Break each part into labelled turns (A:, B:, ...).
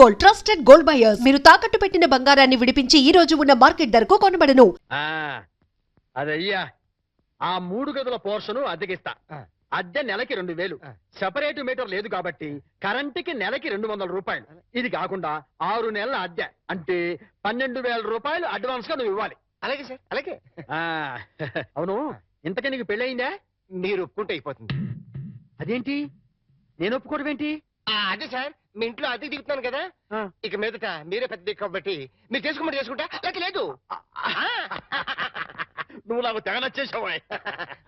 A: Gold, trusted gold buyers. మీరు తాకట్టు పెట్టిన బంగారాన్ని విడిపించి ఈ రోజు ఉన్న మార్కెట్ ధరకు కొనబడను.
B: అదయ్యా ఆ 3 గదుల పోర్షను అద్దెకిస్తా. అద్దె నెలకి 2000. సెపరేట్ మీటర్ లేదు కాబట్టి కరెంటుకి నెలకి 200 రూపాయలు. ఇది కాకుండా 6 నెలల అద్దె అంటే 12,000 రూపాయలు అడ్వాన్స్ గా నువ్వు ఇవ్వాలి.
C: అలాగే సార్, అలాగే.
B: అవును, ఇంతకీ నీకు పెళ్ళయిందా?
C: మీరు ఒప్పుకుంటే అయిపోతుంది.
B: అదేంటి నేను ఒప్పుకోవడం ఏంటి?
C: అదే సార్, మీ ఇంట్లో అద్దెకి దిగుతున్నాను కదా, ఇక మీదట మీరే పెద్ద దిక్కు కాబట్టి మీరు చేసుకోమని చేసుకుంటా. లేక లేదు.
B: నువ్వు నాకు తెగ నచ్చేసావా?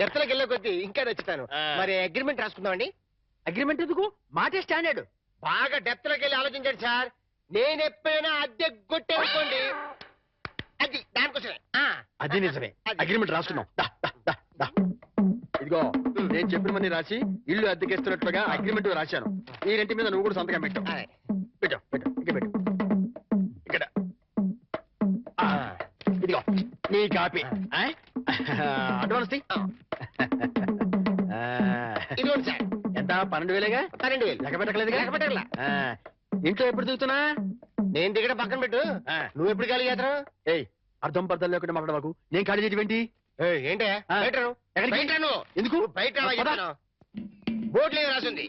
C: డెప్త్లోకి వెళ్ళే కొద్దీ ఇంకా నచ్చుతాను. మరి అగ్రిమెంట్ రాసుకుందామండి.
B: అగ్రిమెంట్ ఎందుకు? మాటే స్టాండర్డ్.
C: బాగా డెప్త్లోకి వెళ్ళి ఆలోచించండి సార్. నేను ఎప్పుడైనా అద్దె కొట్టేసుకోండి, అది దానికోసమే.
B: అది నిజమే. అగ్రిమెంట్ రాసుకున్నాం. ఇదిగో నేను చెప్పిన మనీ రాసి ఇల్లు అద్దెకిస్తున్నట్లుగా అగ్రిమెంట్ రాశాను. ఈ రెంటి మీద నువ్వు కూడా సంతకం పెట్టు. పెట్టు పెట్టు ఇంకా పెట్టు. ఇక్కడ ఇదిగో నీ కాపీ. అడ్వాన్స్
C: ఇదిగోండి సార్.
B: ఎంత? 12,000గా?
C: 12,000.
B: లెక్క పెట్టకలేదుగా?
C: లెక్క పెట్టగల.
B: ఇంట్లో ఎప్పుడు దిగుతున్నా?
C: నేను దిగడం పక్కన పెట్టు, నువ్వు ఎప్పుడు ఖాళీ చేస్తావు?
B: ఏయ్, అర్థం పర్థం లేకుండా మాట్లాడవాకు. నేను ఖాళీ చేయడం ఏంటి?
C: ఏంటే ఎందుకు బయట బోర్డులో రాసింది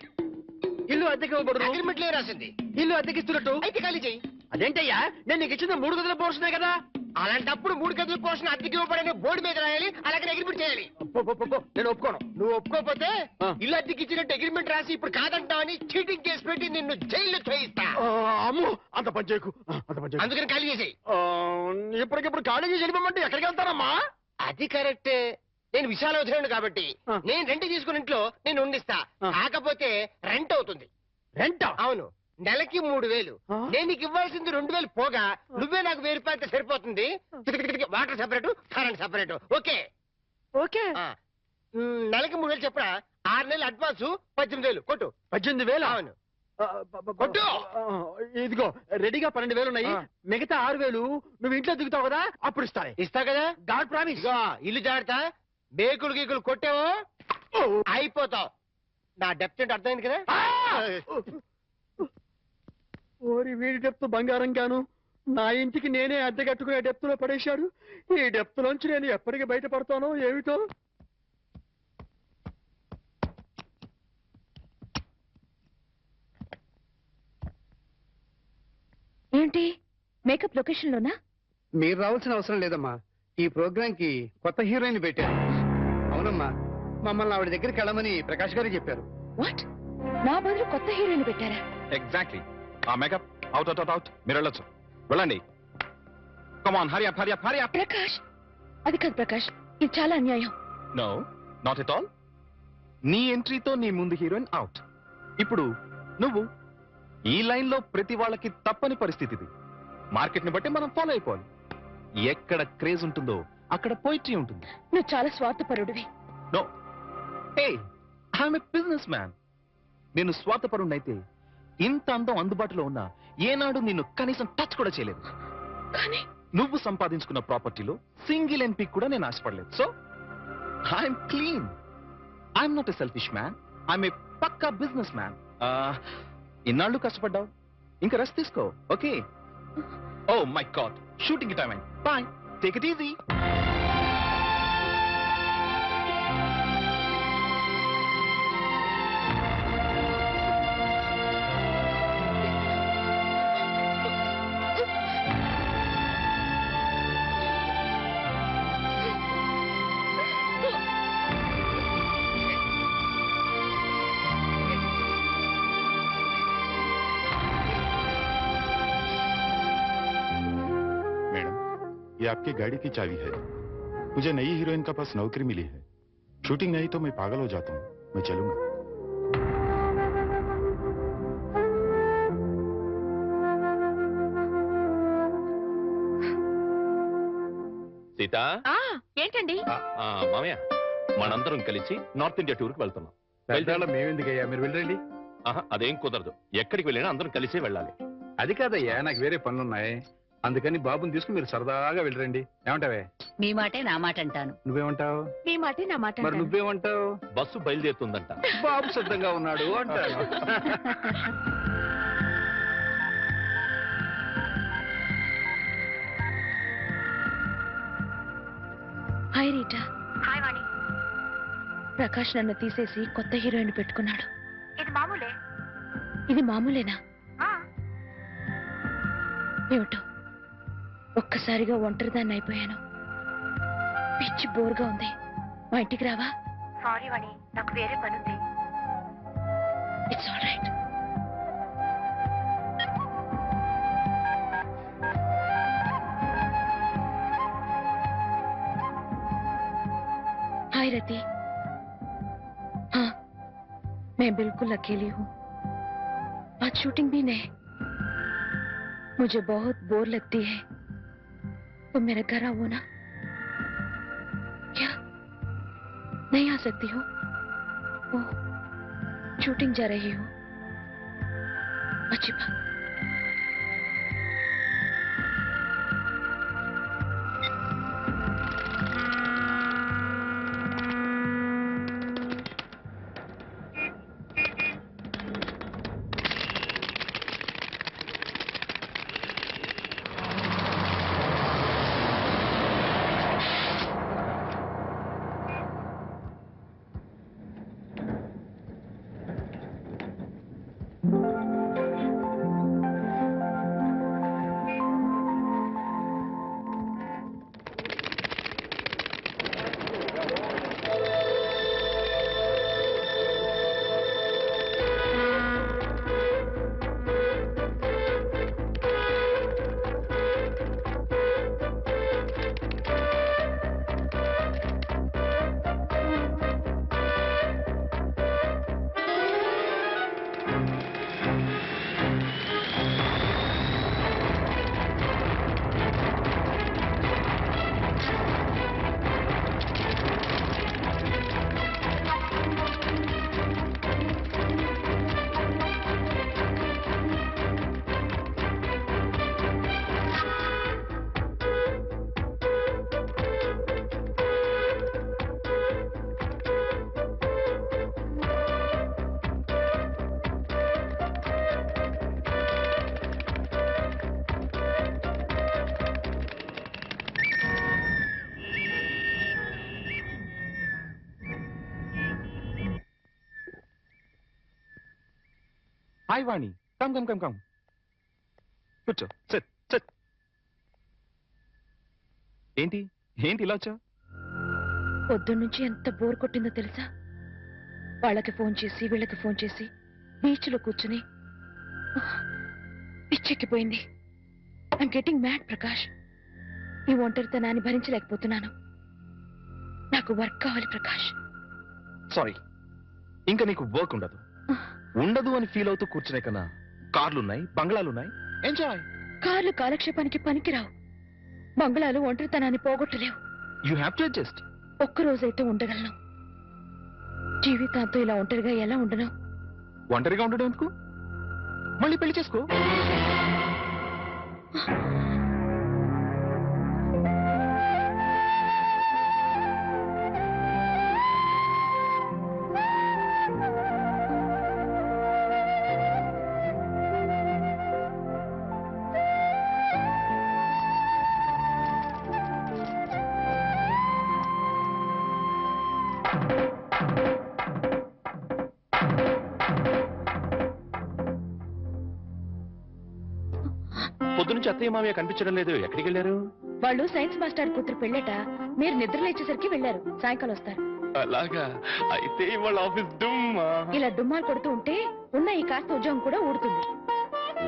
B: ఇల్లు అద్దెకి ఇవ్వబడును.
C: అగ్రిమెంట్లో రాసింది
B: ఇల్లు అద్దెకిస్తున్నట్టు.
C: అయితే ఖాళీ చెయ్యి.
B: అదేంటయ్యా, నేను నీకు ఇచ్చిన 3 గదుల పోర్షనే కదా.
C: అలాంటప్పుడు 3 గదుల పోర్షన్ అద్దెకి ఇవ్వబడని బోర్డు మీద రాయాలి, అలాగే అగ్రిమెంట్ చేయాలి.
B: నేను ఒప్పుకోను.
C: నువ్వు ఒప్పుకోకపోతే ఇల్లు అద్దెకి ఇచ్చినట్టు అగ్రిమెంట్ రాసి ఇప్పుడు కాదంటావని చీటింగ్ కేసు పెట్టి నిన్ను జైల్లో చేయిస్తా.
B: అమ్మో, అంత పని చేయకు.
C: అందుకని ఖాళీ చేసేయి.
B: ఇప్పటికిప్పుడు ఖాళీ చేసి వెళ్ళిపోమంటే ఎక్కడికి వెళ్తారమ్మా?
C: అది కరెక్టే. నేను విశాల వదిలేను కాబట్టి నేను రెంట్ తీసుకుని ఇంట్లో నేను ఉండిస్తా. కాకపోతే రెంట్ అవుతుంది.
B: రెంట్?
C: అవును, నెలకి 3,000. నేను నీకు ఇవ్వాల్సింది 2,000 పోగా నువ్వే నాకు 1,000 రూపాయలతో సరిపోతుంది. Water separate, current separate. Okay
B: okay.
C: నెలకి 3,000 చెప్పరా? 6 నెలలు అడ్వాన్స్ 18,000 కొట్టు.
B: 18,000?
C: అవును
B: కొట్టు. ఇదిగో రెడీగా 12,000 ఉన్నాయి. మిగతా 6,000 నువ్వు ఇంట్లో దిగుతావు కదా, అప్పుడు
C: ఇస్తా కదా.
B: God promise.
C: ఇల్లు జాగ్రత్త. బేకులు గీకులు కొట్టావో అయిపోతావు. నా డెప్త్ ఏంటి అర్థమైంది కదా.
B: ఓరి వీడి డెప్త్ బంగారం గాను నా ఇంటికి నేనే అద్దె కట్టుకునే డెప్త్ లో పడేశాడు. ఈ డెప్త్ లోంచి నేను ఎప్పటికి బయటపడతానో ఏమిటో.
D: ఏంటి మేకప్ లొకేషన్ లోనా?
E: మీరు రావాల్సిన అవసరం లేదమ్మా. ఈ ప్రోగ్రామ్ కి కొత్త హీరోయిన్ పెట్టారు. అవునమ్మా, మమ్మల్ని ఆవిడ దగ్గరికి వెళ్ళమని ప్రకాష్ గారు చెప్పారు.
D: వాట్? నా బదులు కొత్త హీరోయిన్ పెట్టారా?
F: ఎగ్జాక్ట్లీ. ఆ makeup out out out out. మీరు వెళ్ళొచ్చు, వెళ్ళండి. Come on, hurry up hurry up hurry up.
D: Prakash, అది కాదు ప్రకాష్, ఇది చాలా అన్యాయం.
F: No, not at all. నీ ఎంట్రీతో నీ ముందు హీరోయిన్ అవుట్. ఇప్పుడు నువ్వు ఈ లైన్ లో ప్రతి వాళ్ళకి తప్పని పరిస్థితి ఇది. మార్కెట్ ని బట్టి మనం ఫాలో అయిపోవాలి. ఎక్కడ క్రేజ్ ఉంటుందో అక్కడ పోయిట్రీ ఉంటుంది.
D: నువ్వు చాలా స్వార్థపరుడివి.
F: No, hey, I'm a business man. నేను స్వార్థపరుణ్ణైతే ఇంత అందం అందుబాటులో ఉన్నా ఏనాడు నిన్ను కనీసం టచ్ కూడా చేయలేదు.
D: కానీ
F: నువ్వు సంపాదించుకున్న ప్రాపర్టీలో సింగిల్ ఎంపీ కూడా నేను ఆశపడలేదు. So I'm clean. I'm not a selfish man. I'm a పక్కా బిజినెస్ మ్యాన్. ఇన్నాళ్ళు కష్టపడ్డావు, ఇంకా రెస్ట్ తీసుకో. Okay? Oh my God, shooting time అయింది. Bye, take it easy.
G: ये आपकी गाड़ी की चाबी है। मुझे नई हीरोइन का पास नौकरी मिली है। शूटिंग नहीं तो मैं पागल हो जाता हूँ। मैं चलूंगा।
F: సీత,
D: ఏంటండి?
F: మామయ్య, మనందరం కలిసి నార్త్ ఇండియా టూర్ కి వెళ్తున్నాం.
E: మేమెందుకయ్యా, మీరు వెళ్ళండి.
F: అదేం కుదరదు. ఎక్కడికి వెళ్ళినా అందరం కలిసే వెళ్ళాలి.
E: అది కాదయ్యా, నాకు వేరే పనులున్నాయి. అందుకని బాబుని తీసుకుని మీరు సరదాగా వెళ్ళరండి. ఏమంటావే?
H: మీ మాటే నా మాట అంటాను.
E: నువ్వేమంటావు?
D: మీ మాటే నా మాట.
E: మరి నువ్వేమంటావు?
F: బస్సు బయలుదేరుతుందంట.
E: బాబు సిద్ధంగా ఉన్నాడు అంటాను.
D: Hi Rita. హాయ్ వాణి. ప్రకాష్ నన్ను తీసేసి కొత్త హీరోయిన్ పెట్టుకున్నాడు. ఇది మామూలేనా? ఏమిటో ఒక్కసారిగా ఒంటరిదాన్ని అయిపోయాను. పిచ్చి బోర్గా ఉంది. మా ఇంటికి రావా? సారీ వాణి, నాకు వేరే పనుంది. It's all right. Hi Rati. हाँ, मैं बिल्कुल अकेली हूँ. आज शूटिंग भी नहीं. मुझे बहुत बोर लगती है. तुम मेरे घर आओ ना. क्या नहीं आ सकती हो? ओह, शूटिंग जा रही हूँ. अच्छी बात.
F: హాయ్ వాణి, కమ్ కమ్ కమ్ కమ్. కూర్చో, సిట్ సిట్. ఏంటి ఏంటి ఇలా వచ్చా?
D: పొద్దున్నుంచి ఎంత బోర్ కొట్టిందో తెలుసా? వాళ్ళకి ఫోన్ చేసి వీళ్ళకి ఫోన్ చేసి బీచ్లో కూర్చుని పిచ్చెక్కిపోయింది. I'm getting mad Prakash. ఈ ఒంటరితనాన్ని భరించలేకపోతున్నాను. నాకు వర్క్ కావాలి ప్రకాష్.
F: సారీ, ఇంకా నీకు వర్క్ ఉండదు. ఉండదు అని ఫీల్ అవుతూ కూర్చునే కన్నా కార్లున్నాయి, బంగ్లాలున్నాయి, ఎంజాయ్.
D: కార్లు కాలక్షేపానికి పనికిరావు. బంగ్లాలు ఒంటరితనాన్ని పోగొట్టలేవు.
F: You have to adjust.
D: ఒక్కరోజైతే ఉండగలను. జీవితాంతో ఇలా ఒంటరిగా ఎలా ఉండను?
F: ఒంటరిగా ఉండడం ఎందుకు? మళ్ళీ పెళ్లి చేసుకో. పొద్దునుంచి అత్తయ్య మామయ్య కనిపించడం లేదు, ఎక్కడికి వెళ్ళారు?
D: వాళ్ళు సైన్స్ మాస్టర్ కూతురు పెళ్ళట. మీరు నిద్రలేచేసరికి వెళ్ళారు. సాయంకాలం వస్తారు.
F: అలాగా? అయితే వాళ్ళ ఆఫీస్ డుమ్మా.
D: ఇలా డుమ్మాలు కొడుతూ ఉంటే ఉన్న ఈ కాస్త ఉద్యోగం కూడా ఊడుతుంది.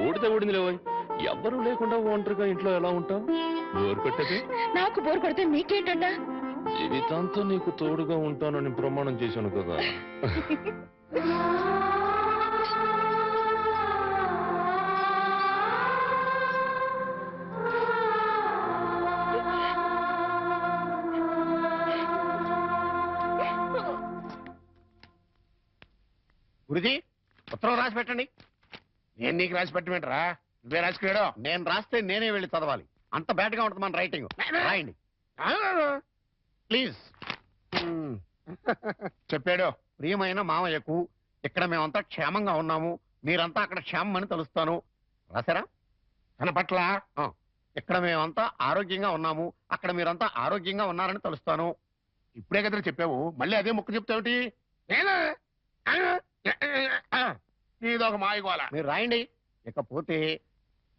F: ఊడితే ఊడింది లేవోయ్. ఎవ్వరూ లేకుండా ఒంటరిగా ఇంట్లో ఎలా ఉంటావు? బోర్ కొట్టదు.
D: నాకు బోర్ కొడితే మీకేంటంట?
F: జీవితాంతో నీకు తోడుగా ఉంటానని ప్రమాణం చేశాను కదా.
C: గురుజీ, ఉత్తరం రాసి పెట్టండి. నేను నీకు రాసి పెట్టమంటారా? నువ్వే రాసుకున్నాడో? నేను రాస్తే నేనే వెళ్ళి చదవాలి. అంత బ్యాడ్ గా ఉంటుంది మన రైటింగ్. రాయండి ప్లీజ్. చెప్పాడు, ప్రియమైన మామయ్యకు, ఇక్కడ మేమంతా క్షేమంగా ఉన్నాము, మీరంతా అక్కడ క్షేమం అని తలుస్తాను. రాశారా? కనపట్ల ఇక్కడ మేమంతా ఆరోగ్యంగా ఉన్నాము, అక్కడ మీరంతా ఆరోగ్యంగా ఉన్నారని తెలుస్తాను.
I: ఇప్పుడే కదా చెప్పావు, మళ్ళీ అదే ముక్క చెప్తావుటి? నీదొక మాయగోల.
C: మీరు రాయండి. ఇకపోతే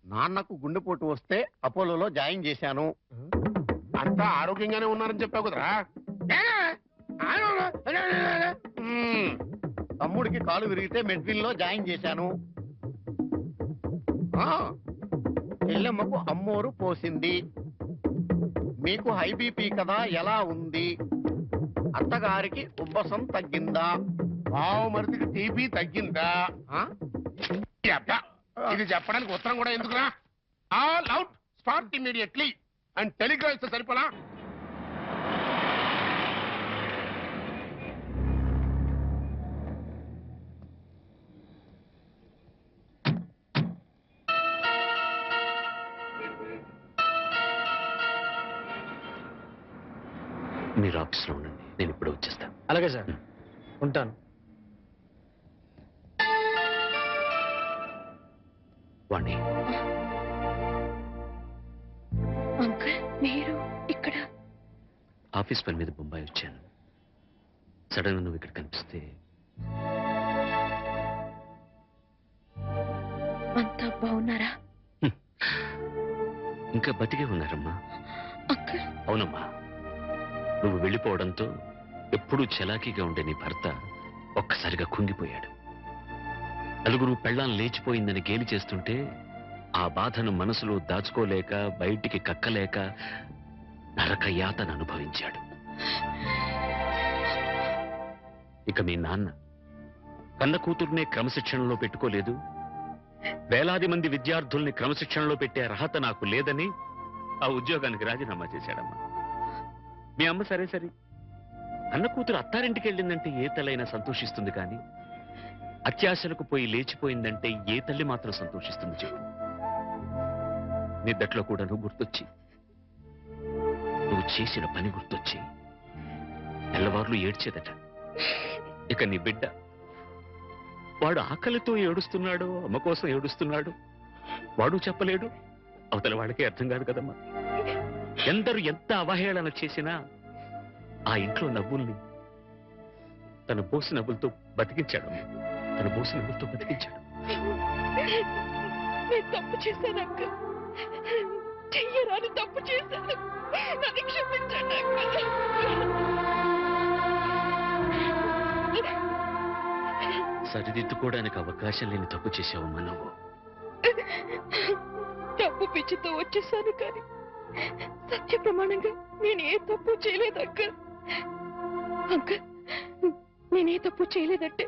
C: నాన్నకు గుండెపోటు వస్తే అపోలోలో జాయిన్ చేశాను.
I: అంతా ఆరోగ్యంగానే ఉన్నారని చెప్పావు కదరా.
C: తమ్ముడికి కాలు విరిగితే మెడ్విల్ లో జాయిన్ చేశాను. చెల్లెమ్మకు అమ్మోరు పోసింది. మీకు హై బీపీ కదా, ఎలా ఉంది? అత్తగారికి ఉబ్బసం తగ్గిందా?
I: బావమరిదికి టీబీ తగ్గిందా?
C: ఆ?
I: అబ్బా, ఇది చెప్పడానికి ఉత్తరం కూడా ఎందుకురా? All out, start immediately and Telegram ఇస్తే సరిపోలా?
J: మీరు ఆఫీస్లో ఉండండి, నేను ఇప్పుడు వచ్చేస్తాను.
B: అలాగే సార్, ఉంటాను.
J: వాణి,
D: అంకుల్ మీరు ఇక్కడ?
J: ఆఫీస్ పని మీద బొంబాయి వచ్చాను. సడన్ గా నువ్వు ఇక్కడ కనిపిస్తే
D: అంతా బాగున్నారా?
J: ఇంకా బతికే ఉన్నారమ్మా.
D: అంకుల్
J: అవునమ్మా, నువ్వు వెళ్ళిపోవడంతో ఎప్పుడూ చలాకీగా ఉండే నీ భర్త ఒక్కసారిగా కుంగిపోయాడు. నలుగురు పెళ్ళాం లేచిపోయిందని గేలి చేస్తుంటే ఆ బాధను మనసులో దాచుకోలేక బయటికి కక్కలేక నరక యాతన అనుభవించాడు. ఇక మీ నాన్న కన్న కూతుర్నే క్రమశిక్షణలో పెట్టుకోలేదు, వేలాది మంది విద్యార్థుల్ని క్రమశిక్షణలో పెట్టే అర్హత నాకు లేదని ఆ ఉద్యోగానికి రాజీనామా చేశాడమ్మా. మీ అమ్మ సరే సరే, అన్న కూతురు అత్తారింటికి వెళ్ళిందంటే ఏ తల్లైనా సంతోషిస్తుంది, కానీ అత్యాశలకు పోయి లేచిపోయిందంటే ఏ తల్లి మాత్రం సంతోషిస్తుంది చెప్పు. నిద్దట్లో కూడా నువ్వు గుర్తొచ్చి, నువ్వు చేసిన పని గుర్తొచ్చి తెల్లవార్లు ఏడ్చేదట. ఇక నీ బిడ్డ, వాడు ఆకలితో ఏడుస్తున్నాడు, అమ్మ కోసం ఏడుస్తున్నాడు, వాడు చెప్పలేడు, అవతల వాళ్ళకే అర్థం కాదు కదమ్మా. ఎందరు ఎంత అవహేళన చేసినా ఆ ఇంట్లో నవ్వుల్ని తన బోసి నవ్వులతో బతికించాడు. తన బోసి నవ్వులతో బతికించాడు.
D: నేను తప్పు చేశాను అంకుల్, చెయ్యరాని తప్పు చేశాను, నన్ను క్షమించండి అంకుల్.
J: సరిదిద్దుకోవడానికి అవకాశం లేని తప్పు చేశావమ్మా నువ్వు.
D: తప్పు పిచ్చితో వచ్చేసాను, కానీ సత్య ప్రమాణంగా నేను ఏ తప్పు చేయలేదు అంకుల్. అంకుల్, నేనే తప్పు చేయలేదంటే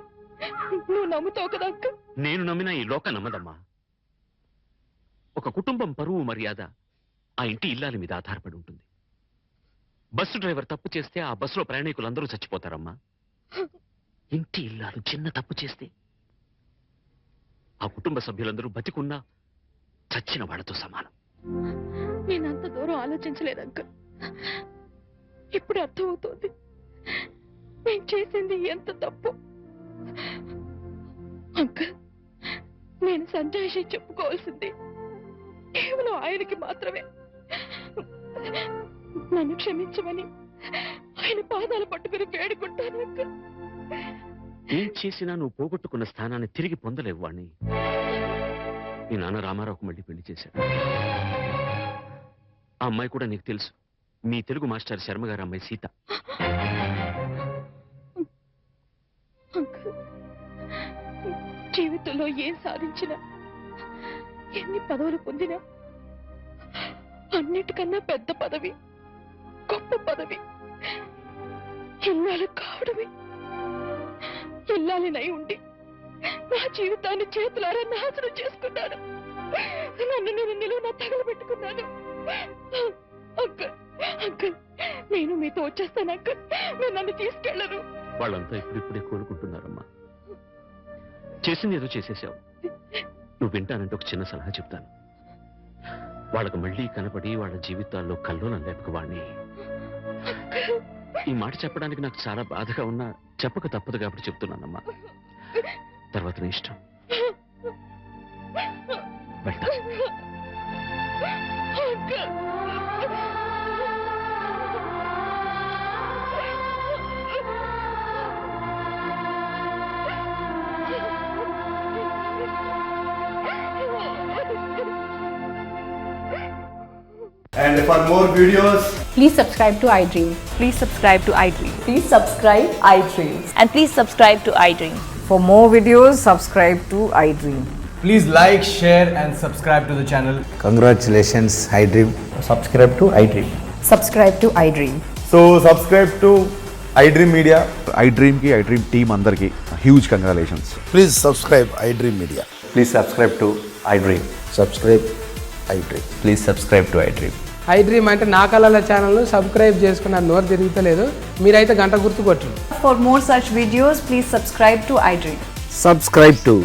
D: నువ్వు నమ్ముతావు కదా అంకుల్?
J: నేను నమ్మినా ఈ లోక నమ్మదమ్మా. ఒక కుటుంబం పరువు మర్యాద ఆ ఇంటి ఇల్లాలి మీద ఆధారపడి ఉంటుంది. బస్సు డ్రైవర్ తప్పు చేస్తే ఆ బస్సులో ప్రయాణికులందరూ చచ్చిపోతారమ్మా. ఇంటి ఇల్లాలు చిన్న తప్పు చేస్తే ఆ కుటుంబ సభ్యులందరూ బతికున్నా చచ్చిన వాళ్ళతో సమానం.
D: నేనంత దూరం ఆలోచించలేదు అంకుల్. ఇప్పుడు అర్థమవుతోంది నేను చేసింది ఎంత తప్పు. అంకుల్, నేను సంజాయిషి చెప్పుకోవాల్సింది కేవలం ఆయనకి మాత్రమే. నన్ను క్షమించమని ఆయన పాదాలు పట్టుకుని వేడుకుంటాను అంకుల్.
J: ఏం చేసినా నువ్వు పోగొట్టుకున్న స్థానాన్ని తిరిగి పొందలేవు వాణ్ణి. మీ నాన్న రామారావుకు మళ్ళీ పెళ్లి చేశాడు. ఆ అమ్మాయి కూడా నీకు తెలుసు, మీ తెలుగు మాస్టర్ శర్మ గారి అమ్మాయి సీత.
D: అంకుల్, జీవితంలో ఏం సాధించినా, ఎన్ని పదవులు పొందినా, అన్నిటికన్నా పెద్ద పదవి, గొప్ప పదవి ఇల్లాలు కావడమే. ఇల్లాలినై ఉండి నా జీవితాన్ని చేతులారా నాశనం చేసుకున్నాను. నన్ను నేను నిలువునా తగలబెట్టుకున్నాను. అంకుల్, అంకుల్, నేను మీతో వచ్చేస్తాను అంకుల్. మీరు నన్ను తీసుకెళ్లరు.
J: వాళ్ళంతా ఇప్పుడిప్పుడే కోలుకుంటున్నారమ్మా. చేసింది ఏదో చేసేసావు. నువ్వు వింటానంటే ఒక చిన్న సలహా చెప్తాను. వాళ్ళకు మళ్ళీ కనపడి వాళ్ళ జీవితాల్లో కల్లోలం లేపక వాణ్ణి. ఈ మాట చెప్పడానికి నాకు చాలా బాధగా ఉన్నా చెప్పక తప్పదు కాబట్టి చెప్తున్నానమ్మా. తర్వాత నీ ఇష్టం. వెళ్తా.
K: And for more videos,
L: Please subscribe to iDream.
D: Please subscribe to iDream.
L: Please subscribe iDream.
D: And please subscribe to iDream.
L: For more videos, subscribe to iDream.
K: please like, share, and subscribe to the channel.
M: Congratulations, iDream.
K: Subscribe to iDream.
L: Subscribe to iDream.
K: So subscribe to iDream Media.
M: iDream ki iDream team अंदर की huge congratulations.
C: Please subscribe iDream Media.
M: Please subscribe to iDream.
C: Subscribe iDream.
M: Please subscribe to iDream.
E: iDream అంటే నా కళల channel subscribe చేసుకున్న నోరు తిరుగుతలేదు, మీరైతే గంట గుర్తు కొట్టండి.
L: For more such videos, please subscribe to iDream.
J: Subscribe to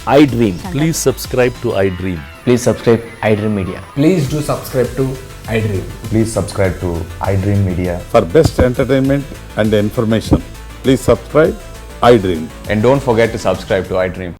J: iDream. Please subscribe to iDream.
M: Please subscribe iDream Media.
K: Please do subscribe to iDream.
M: Please subscribe to iDream Media.
G: For best entertainment and information, please subscribe iDream.
M: And don't forget to subscribe to iDream.